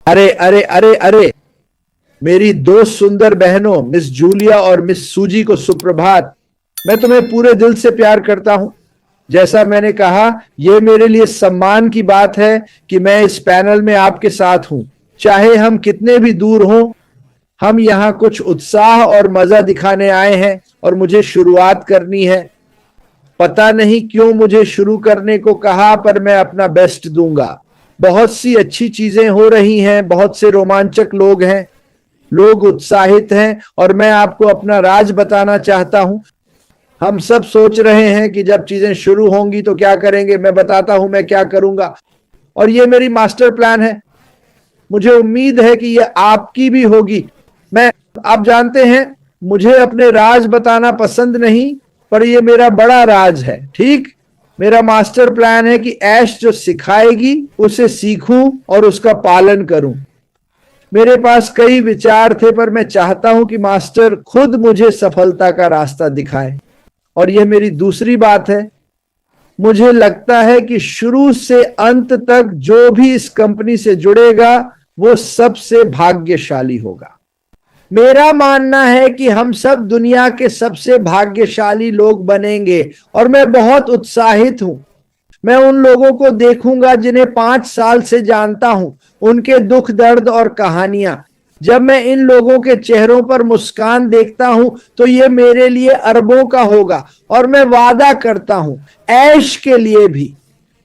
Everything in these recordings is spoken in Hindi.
अरे अरे अरे अरे, मेरी दो सुंदर बहनों मिस जूलिया और मिस सूजी को सुप्रभात। मैं तुम्हें पूरे दिल से प्यार करता हूं। जैसा मैंने कहा, यह मेरे लिए सम्मान की बात है कि मैं इस पैनल में आपके साथ हूं। चाहे हम कितने भी दूर हों, हम यहाँ कुछ उत्साह और मजा दिखाने आए हैं और मुझे शुरुआत करनी है। पता नहीं क्यों मुझे शुरू करने को कहा, पर मैं अपना बेस्ट दूंगा। बहुत सी अच्छी चीजें हो रही हैं, बहुत से रोमांचक लोग हैं, लोग उत्साहित हैं और मैं आपको अपना राज बताना चाहता हूं। हम सब सोच रहे हैं कि जब चीजें शुरू होंगी तो क्या करेंगे। मैं बताता हूं मैं क्या करूंगा, और ये मेरी मास्टर प्लान है। मुझे उम्मीद है कि ये आपकी भी होगी। मैं आप जानते हैं, मुझे अपने राज बताना पसंद नहीं, पर ये मेरा बड़ा राज है। ठीक, मेरा मास्टर प्लान है कि ऐश जो सिखाएगी उसे सीखूं और उसका पालन करूं। मेरे पास कई विचार थे, पर मैं चाहता हूं कि मास्टर खुद मुझे सफलता का रास्ता दिखाए। और यह मेरी दूसरी बात है। मुझे लगता है कि शुरू से अंत तक जो भी इस कंपनी से जुड़ेगा वो सबसे भाग्यशाली होगा। मेरा मानना है कि हम सब दुनिया के सबसे भाग्यशाली लोग बनेंगे और मैं बहुत उत्साहित हूं। मैं उन लोगों को देखूंगा जिन्हें 5 साल से जानता हूं, उनके दुख दर्द और कहानियां। जब मैं इन लोगों के चेहरों पर मुस्कान देखता हूं तो ये मेरे लिए अरबों का होगा। और मैं वादा करता हूं, ऐश के लिए भी।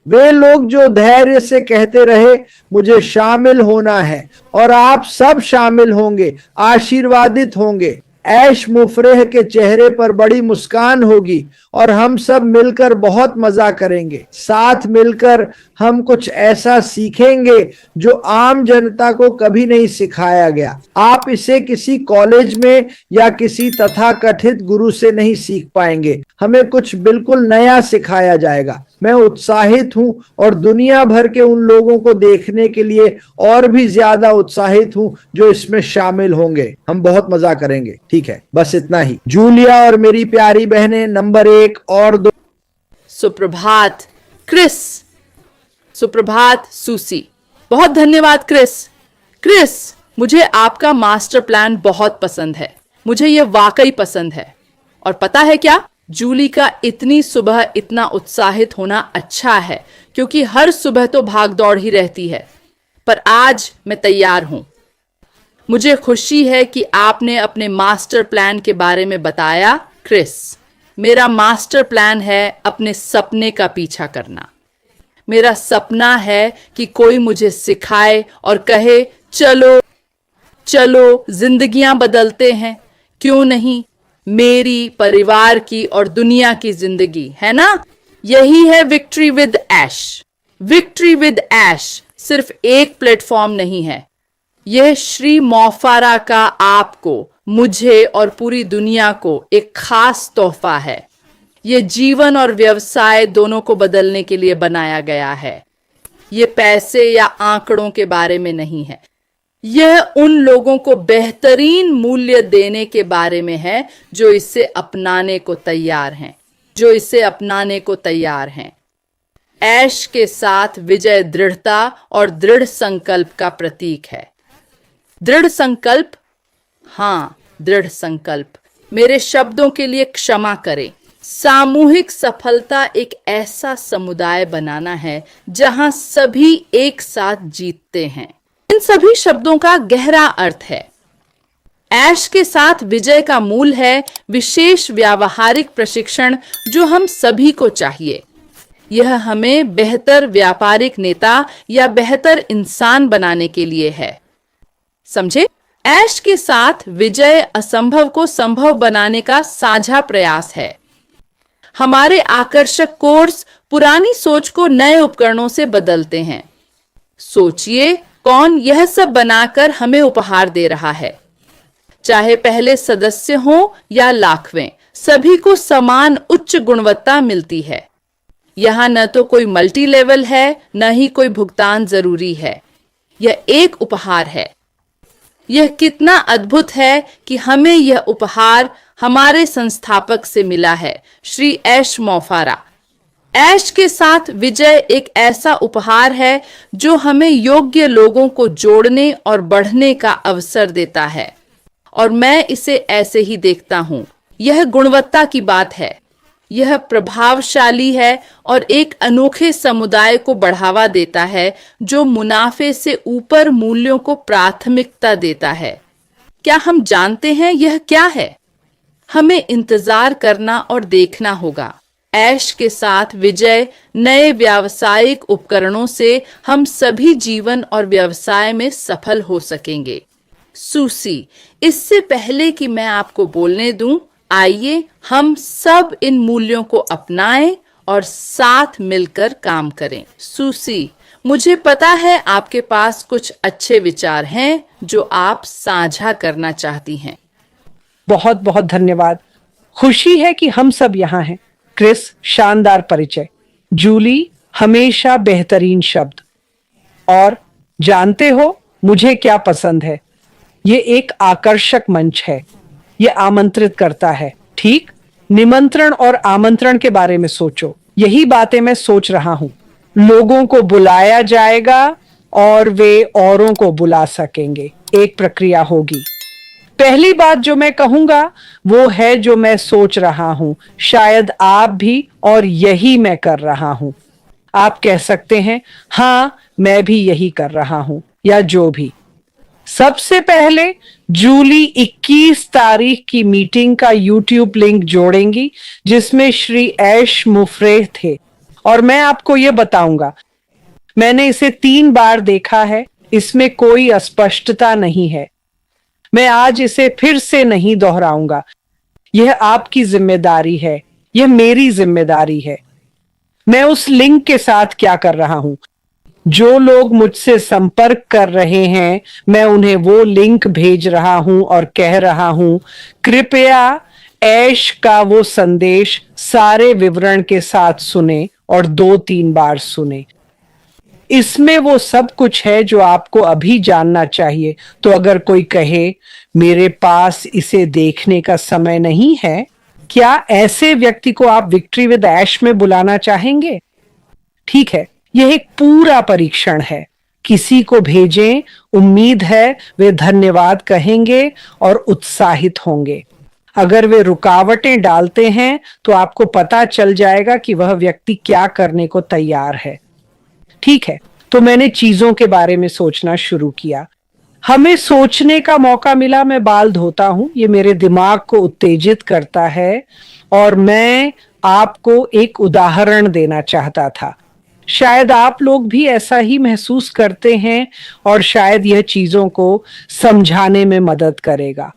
वे लोग जो धैर्य से कहते रहे मुझे शामिल होना है, और आप सब शामिल होंगे, आशीर्वादित होंगे। ऐश मुफरेह के चेहरे पर बड़ी मुस्कान होगी और हम सब मिलकर बहुत मजा करेंगे। साथ मिलकर हम कुछ ऐसा सीखेंगे जो आम जनता को कभी नहीं सिखाया गया। आप इसे किसी कॉलेज में या किसी तथाकथित गुरु से नहीं सीख पाएंगे। हमें कुछ बिल्कुल नया सिखाया जाएगा। मैं उत्साहित हूं और दुनिया भर के उन लोगों को देखने के लिए और भी ज्यादा उत्साहित हूं जो इसमें शामिल होंगे। हम बहुत मजा करेंगे। ठीक है, बस इतना ही। जूलिया और मेरी प्यारी बहनें नंबर 1 और 2। सुप्रभात क्रिस। सुप्रभात सूसी। बहुत धन्यवाद क्रिस। क्रिस, मुझे आपका मास्टर प्लान बहुत पसंद है। मुझे यह वाकई पसंद है। और पता है क्या, जूली का इतनी सुबह इतना उत्साहित होना अच्छा है, क्योंकि हर सुबह तो भागदौड़ ही रहती है। पर आज मैं तैयार हूं। मुझे खुशी है कि आपने अपने मास्टर प्लान के बारे में बताया क्रिस। मेरा मास्टर प्लान है अपने सपने का पीछा करना। मेरा सपना है कि कोई मुझे सिखाए और कहे, चलो चलो जिंदगियां बदलते हैं। क्यों नहीं, मेरी, परिवार की और दुनिया की जिंदगी, है ना? यही है victory with Ash. Victory with Ash सिर्फ एक प्लेटफॉर्म नहीं है। यह श्री मोफारा का आपको, मुझे और पूरी दुनिया को एक खास तोहफा है। यह जीवन और व्यवसाय दोनों को बदलने के लिए बनाया गया है। यह पैसे या आंकड़ों के बारे में नहीं है। यह उन लोगों को बेहतरीन मूल्य देने के बारे में है जो इसे अपनाने को तैयार हैं, जो इसे अपनाने को तैयार हैं। ऐश के साथ विजय दृढ़ता और दृढ़ संकल्प का प्रतीक है। दृढ़ संकल्प, हाँ, दृढ़ संकल्प। मेरे शब्दों के लिए क्षमा करें। सामूहिक सफलता एक ऐसा समुदाय बनाना है जहां सभी एक साथ जीतते हैं। इन सभी शब्दों का गहरा अर्थ है। ऐश के साथ विजय का मूल है विशेष व्यावहारिक प्रशिक्षण जो हम सभी को चाहिए। यह हमें बेहतर व्यापारिक नेता या बेहतर इंसान बनाने के लिए है। समझे? ऐश के साथ विजय असंभव को संभव बनाने का साझा प्रयास है। हमारे आकर्षक कोर्स पुरानी सोच को नए उपकरणों से बदलते हैं। सोचिए, कौन यह सब बनाकर हमें उपहार दे रहा है। चाहे पहले सदस्य हो या लाखवें, सभी को समान उच्च गुणवत्ता मिलती है। यहां न तो कोई मल्टी लेवल है, न ही कोई भुगतान जरूरी है। यह एक उपहार है। यह कितना अद्भुत है कि हमें यह उपहार हमारे संस्थापक से मिला है, श्री ऐश मोफारा। ऐश के साथ विजय एक ऐसा उपहार है जो हमें योग्य लोगों को जोड़ने और बढ़ने का अवसर देता है, और मैं इसे ऐसे ही देखता हूं। यह गुणवत्ता की बात है, यह प्रभावशाली है और एक अनोखे समुदाय को बढ़ावा देता है जो मुनाफे से ऊपर मूल्यों को प्राथमिकता देता है। क्या हम जानते हैं यह क्या है? हमें इंतजार करना और देखना होगा। ऐश के साथ विजय नए व्यावसायिक उपकरणों से हम सभी जीवन और व्यवसाय में सफल हो सकेंगे। सूसी, इससे पहले कि मैं आपको बोलने दूं, आइए हम सब इन मूल्यों को अपनाएं और साथ मिलकर काम करें। सूसी, मुझे पता है आपके पास कुछ अच्छे विचार हैं जो आप साझा करना चाहती हैं। बहुत बहुत धन्यवाद। खुशी है कि हम सब यहाँ हैं। क्रिस, शानदार परिचय। जूली, हमेशा बेहतरीन शब्द। और जानते हो मुझे क्या पसंद है? ये एक आकर्षक मंच है। ये आमंत्रित करता है। ठीक, निमंत्रण और आमंत्रण के बारे में सोचो। यही बातें मैं सोच रहा हूं। लोगों को बुलाया जाएगा और वे औरों को बुला सकेंगे। एक प्रक्रिया होगी। पहली बात जो मैं कहूंगा वो है जो मैं सोच रहा हूं, शायद आप भी, और यही मैं कर रहा हूं। आप कह सकते हैं हाँ मैं भी यही कर रहा हूं, या जो भी। सबसे पहले जूली 21 तारीख की मीटिंग का यूट्यूब लिंक जोड़ेंगी जिसमें श्री ऐश मुफ्रेह थे, और मैं आपको यह बताऊंगा। मैंने इसे 3 बार देखा है, इसमें कोई अस्पष्टता नहीं है। मैं आज इसे फिर से नहीं दोहराऊंगा। यह आपकी जिम्मेदारी है, यह मेरी जिम्मेदारी है। मैं उस लिंक के साथ क्या कर रहा हूं? जो लोग मुझसे संपर्क कर रहे हैं, मैं उन्हें वो लिंक भेज रहा हूं और कह रहा हूं, कृपया ऐश का वो संदेश सारे विवरण के साथ सुने और 2-3 बार सुने। इसमें वो सब कुछ है जो आपको अभी जानना चाहिए। तो अगर कोई कहे मेरे पास इसे देखने का समय नहीं है, क्या ऐसे व्यक्ति को आप विक्ट्री विद ऐश में बुलाना चाहेंगे? ठीक है, यह एक पूरा परीक्षण है। किसी को भेजें, उम्मीद है वे धन्यवाद कहेंगे और उत्साहित होंगे। अगर वे रुकावटें डालते हैं तो आपको पता चल जाएगा कि वह व्यक्ति क्या करने को तैयार है। ठीक है, तो मैंने चीजों के बारे में सोचना शुरू किया। हमें सोचने का मौका मिला। मैं बाल धोता हूं, ये मेरे दिमाग को उत्तेजित करता है, और मैं आपको एक उदाहरण देना चाहता था। शायद आप लोग भी ऐसा ही महसूस करते हैं, और शायद यह चीजों को समझाने में मदद करेगा।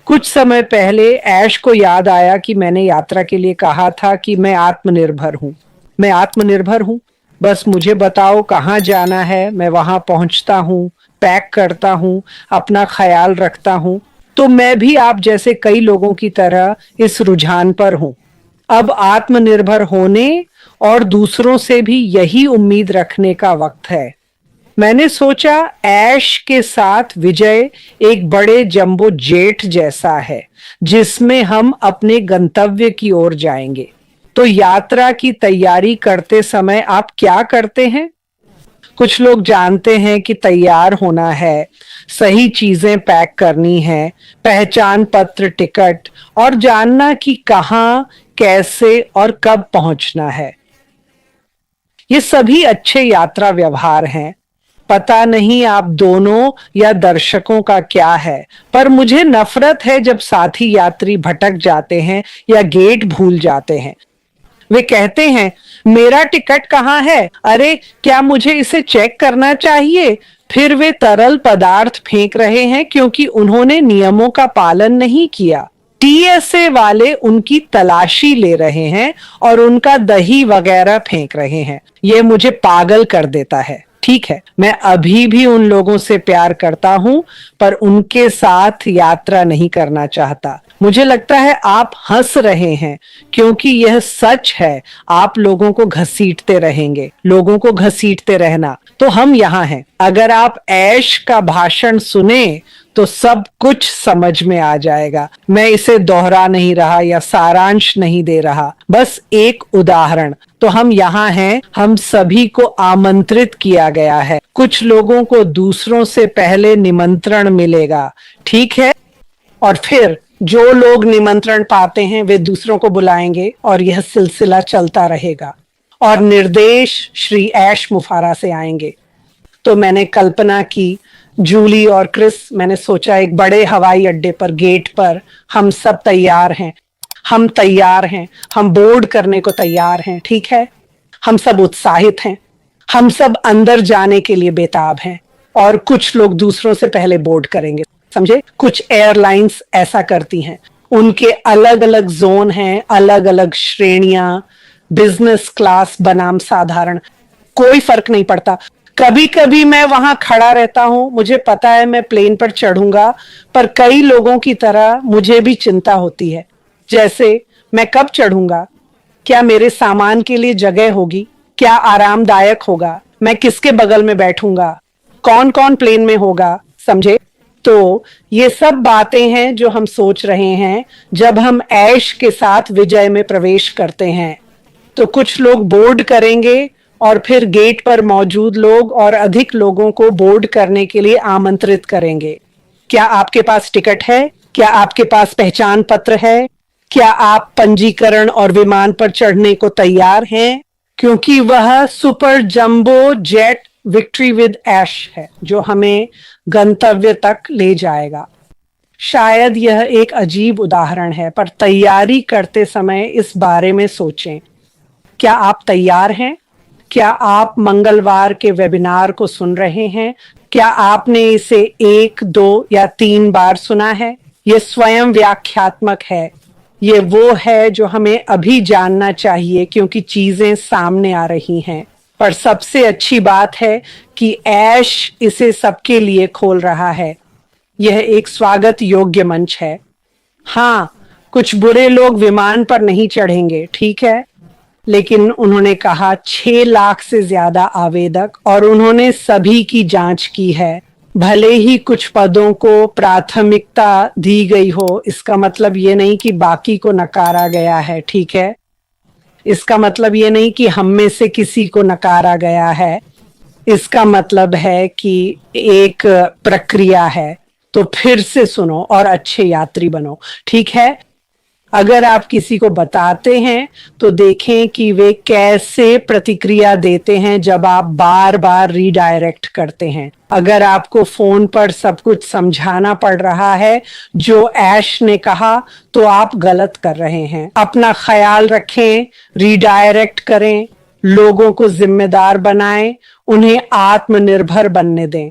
कुछ समय पहले ऐश को याद आया कि मैंने यात्रा के लिए कहा था कि मैं आत्मनिर्भर हूं। मैं आत्मनिर्भर हूं, बस मुझे बताओ कहाँ जाना है, मैं वहां पहुंचता हूं, पैक करता हूं, अपना ख्याल रखता हूं। तो मैं भी आप जैसे कई लोगों की तरह इस रुझान पर हूं। अब आत्मनिर्भर होने और दूसरों से भी यही उम्मीद रखने का वक्त है। मैंने सोचा ऐश के साथ विजय एक बड़े जंबो जेट जैसा है जिसमें हम अपने गंतव्य की ओर जाएंगे। तो यात्रा की तैयारी करते समय आप क्या करते हैं? कुछ लोग जानते हैं कि तैयार होना है, सही चीजें पैक करनी है, पहचान पत्र, टिकट, और जानना कि कहां, कैसे और कब पहुंचना है। ये सभी अच्छे यात्रा व्यवहार हैं। पता नहीं आप दोनों या दर्शकों का क्या है, पर मुझे नफरत है जब साथी यात्री भटक जाते हैं या गेट भूल जाते हैं। वे कहते हैं मेरा टिकट कहाँ है? अरे क्या मुझे इसे चेक करना चाहिए? फिर वे तरल पदार्थ फेंक रहे हैं क्योंकि उन्होंने नियमों का पालन नहीं किया। टीएसए वाले उनकी तलाशी ले रहे हैं और उनका दही वगैरह फेंक रहे हैं। ये मुझे पागल कर देता है। ठीक है, मैं अभी भी उन लोगों से प्यार करता हूं, पर उनके साथ यात्रा नहीं करना चाहता। मुझे लगता है आप हंस रहे हैं क्योंकि यह सच है। आप लोगों को घसीटते रहेंगे, लोगों को घसीटते रहना। तो हम यहाँ हैं। अगर आप ऐश का भाषण सुने तो सब कुछ समझ में आ जाएगा। मैं इसे दोहरा नहीं रहा या सारांश नहीं दे रहा, बस एक उदाहरण। तो हम यहाँ हैं, हम सभी को आमंत्रित किया गया है। कुछ लोगों को दूसरों से पहले निमंत्रण मिलेगा, ठीक है, और फिर जो लोग निमंत्रण पाते हैं वे दूसरों को बुलाएंगे और यह सिलसिला चलता रहेगा। और निर्देश श्री ऐश मुफारा से आएंगे। तो मैंने कल्पना की, जूली और क्रिस, मैंने सोचा एक बड़े हवाई अड्डे पर, गेट पर हम सब तैयार हैं, हम तैयार हैं, हम बोर्ड करने को तैयार हैं, ठीक है, हम सब उत्साहित हैं, हम सब अंदर जाने के लिए बेताब हैं। और कुछ लोग दूसरों से पहले बोर्ड करेंगे, समझे। कुछ एयरलाइंस ऐसा करती हैं, उनके अलग अलग जोन हैं, अलग अलग श्रेणियां, बिजनेस क्लास बनाम साधारण, कोई फर्क नहीं पड़ता। कभी कभी मैं वहां खड़ा रहता हूं, मुझे पता है मैं प्लेन पर चढ़ूंगा, पर कई लोगों की तरह मुझे भी चिंता होती है, जैसे मैं कब चढ़ूंगा, क्या मेरे सामान के लिए जगह होगी, क्या आरामदायक होगा, मैं किसके बगल में बैठूंगा, कौन कौन प्लेन में होगा, समझे। तो ये सब बातें हैं जो हम सोच रहे हैं जब हम ऐश के साथ विजय में प्रवेश करते हैं। तो कुछ लोग बोर्ड करेंगे और फिर गेट पर मौजूद लोग और अधिक लोगों को बोर्ड करने के लिए आमंत्रित करेंगे। क्या आपके पास टिकट है? क्या आपके पास पहचान पत्र है? क्या आप पंजीकरण और विमान पर चढ़ने को तैयार हैं? क्योंकि वह super jumbo jet victory with Ash है जो हमें गंतव्य तक ले जाएगा। शायद यह एक अजीब उदाहरण है, पर तैयारी करते समय इस बारे में सोचें। क्या आप तैयार हैं? क्या आप मंगलवार के वेबिनार को सुन रहे हैं? क्या आपने इसे 1, 2 या 3 बार सुना है? यह स्वयं व्याख्यात्मक है। ये वो है जो हमें अभी जानना चाहिए क्योंकि चीजें सामने आ रही हैं। पर सबसे अच्छी बात है कि ऐश इसे सबके लिए खोल रहा है। यह एक स्वागत योग्य मंच है। हाँ, कुछ बुरे लोग विमान पर नहीं चढ़ेंगे, ठीक है, लेकिन उन्होंने कहा 6 लाख से ज्यादा आवेदक और उन्होंने सभी की जांच की है। भले ही कुछ पदों को प्राथमिकता दी गई हो, इसका मतलब ये नहीं कि बाकी को नकारा गया है, ठीक है। इसका मतलब ये नहीं कि हम में से किसी को नकारा गया है। इसका मतलब है कि एक प्रक्रिया है। तो फिर से सुनो और अच्छे यात्री बनो, ठीक है। अगर आप किसी को बताते हैं तो देखें कि वे कैसे प्रतिक्रिया देते हैं जब आप बार बार रीडायरेक्ट करते हैं। अगर आपको फोन पर सब कुछ समझाना पड़ रहा है जो ऐश ने कहा, तो आप गलत कर रहे हैं। अपना ख्याल रखें, रीडायरेक्ट करें, लोगों को जिम्मेदार बनाएं, उन्हें आत्मनिर्भर बनने दें।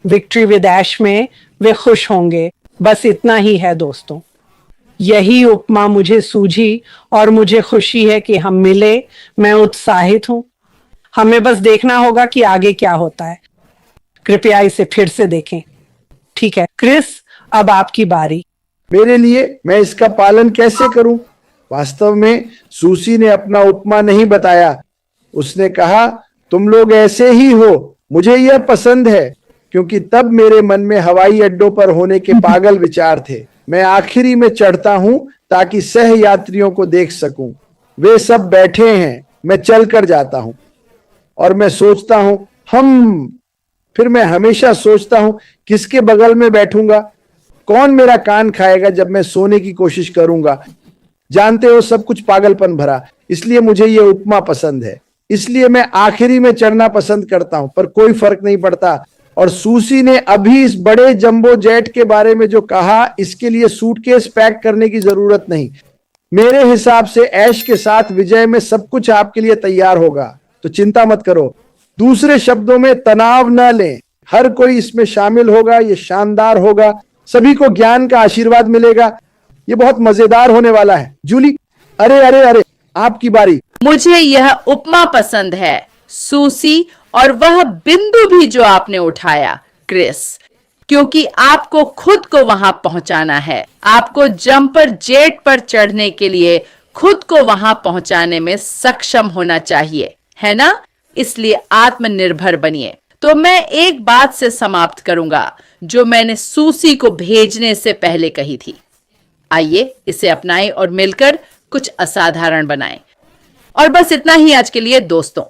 विक्ट्री विद ऐश में वे खुश होंगे। बस इतना ही है दोस्तों। यही उपमा मुझे सूझी और मुझे खुशी है कि हम मिले। मैं उत्साहित हूं। हमें बस देखना होगा कि आगे क्या होता है। कृपया इसे फिर से देखें, ठीक है। क्रिस, अब आपकी बारी। मेरे लिए मैं इसका पालन कैसे करूं? वास्तव में सूसी ने अपना उपमा नहीं बताया। उसने कहा, तुम लोग ऐसे ही हो, मुझे यह पसंद है, क्योंकि तब मेरे मन में हवाई अड्डों पर होने के पागल विचार थे। मैं आखिरी में चढ़ता हूं ताकि सह यात्रियों को देख सकूं। वे सब बैठे हैं, मैं चल कर जाता हूं और मैं सोचता हूं फिर मैं हमेशा सोचता हूं किसके बगल में बैठूंगा, कौन मेरा कान खाएगा जब मैं सोने की कोशिश करूंगा। जानते हो, सब कुछ पागलपन भरा। इसलिए मुझे यह उपमा पसंद है। इसलिए मैं आखिरी में चढ़ना पसंद करता हूं, पर कोई फर्क नहीं पड़ता। और सूसी ने अभी इस बड़े जंबो जेट के बारे में जो कहा, इसके लिए सूटकेस पैक करने की जरूरत नहीं। मेरे हिसाब से ऐश के साथ विजय में सब कुछ आपके लिए तैयार होगा, तो चिंता मत करो। दूसरे शब्दों में, तनाव न लें। हर कोई इसमें शामिल होगा। ये शानदार होगा। सभी को ज्ञान का आशीर्वाद मिलेगा। ये बहुत मजेदार होने वाला है। जूली, अरे अरे अरे, आपकी बारी। मुझे यह उपमा पसंद है सूसी, और वह बिंदु भी जो आपने उठाया क्रिस, क्योंकि आपको खुद को वहां पहुंचाना है। आपको जंपर जेट पर चढ़ने के लिए खुद को वहां पहुंचाने में सक्षम होना चाहिए, है ना? इसलिए आत्मनिर्भर बनिए। तो मैं एक बात से समाप्त करूंगा जो मैंने सूसी को भेजने से पहले कही थी। आइए इसे अपनाएं और मिलकर कुछ असाधारण बनाएं। और बस इतना ही आज के लिए दोस्तों।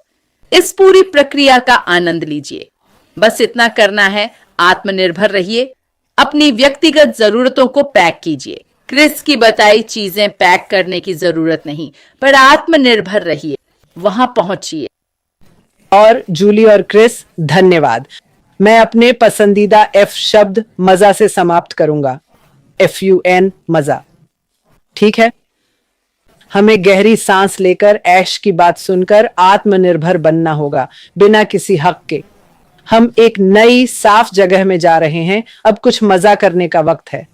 इस पूरी प्रक्रिया का आनंद लीजिए। बस इतना करना है, आत्मनिर्भर रहिए, अपनी व्यक्तिगत जरूरतों को पैक कीजिए। क्रिस की बताई चीजें पैक करने की जरूरत नहीं, पर आत्मनिर्भर रहिए, वहां पहुंचिए। और जूली और क्रिस, धन्यवाद। मैं अपने पसंदीदा एफ शब्द मजा से समाप्त करूंगा। FUN, मजा। ठीक है, हमें गहरी सांस लेकर ऐश की बात सुनकर आत्मनिर्भर बनना होगा, बिना किसी हक के। हम एक नई साफ जगह में जा रहे हैं। अब कुछ मजा करने का वक्त है,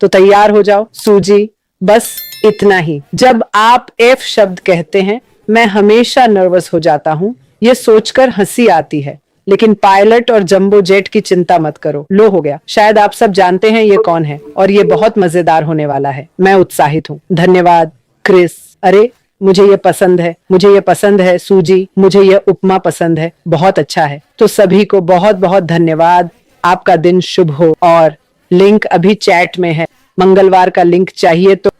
तो तैयार हो जाओ। सूजी, बस इतना ही। जब आप एफ शब्द कहते हैं, मैं हमेशा नर्वस हो जाता हूं। ये सोचकर हंसी आती है, लेकिन पायलट और जंबो जेट की चिंता मत करो। लो हो गया। शायद आप सब जानते हैं ये कौन है, और ये बहुत मजेदार होने वाला है। मैं उत्साहित हूँ। धन्यवाद क्रिस। अरे, मुझे ये पसंद है, मुझे ये पसंद है। सूजी, मुझे ये उपमा पसंद है, बहुत अच्छा है। तो सभी को बहुत बहुत धन्यवाद। आपका दिन शुभ हो। और लिंक अभी चैट में है। मंगलवार का लिंक चाहिए तो